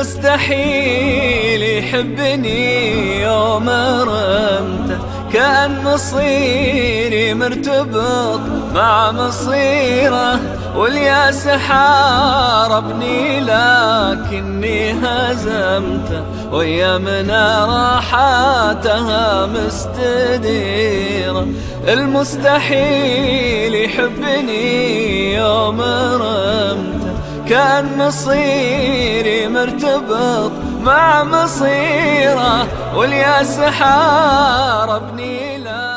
المستحيل يحبني يوم رمته، كأن مصيري مرتبط مع مصيره، والياس حاربني لكني هزمته، وأيامنا راحاتها مستديرة. المستحيل يحبني يوم رمته، كان مصيري مرتبط مع مصيره، والياس حاربني لا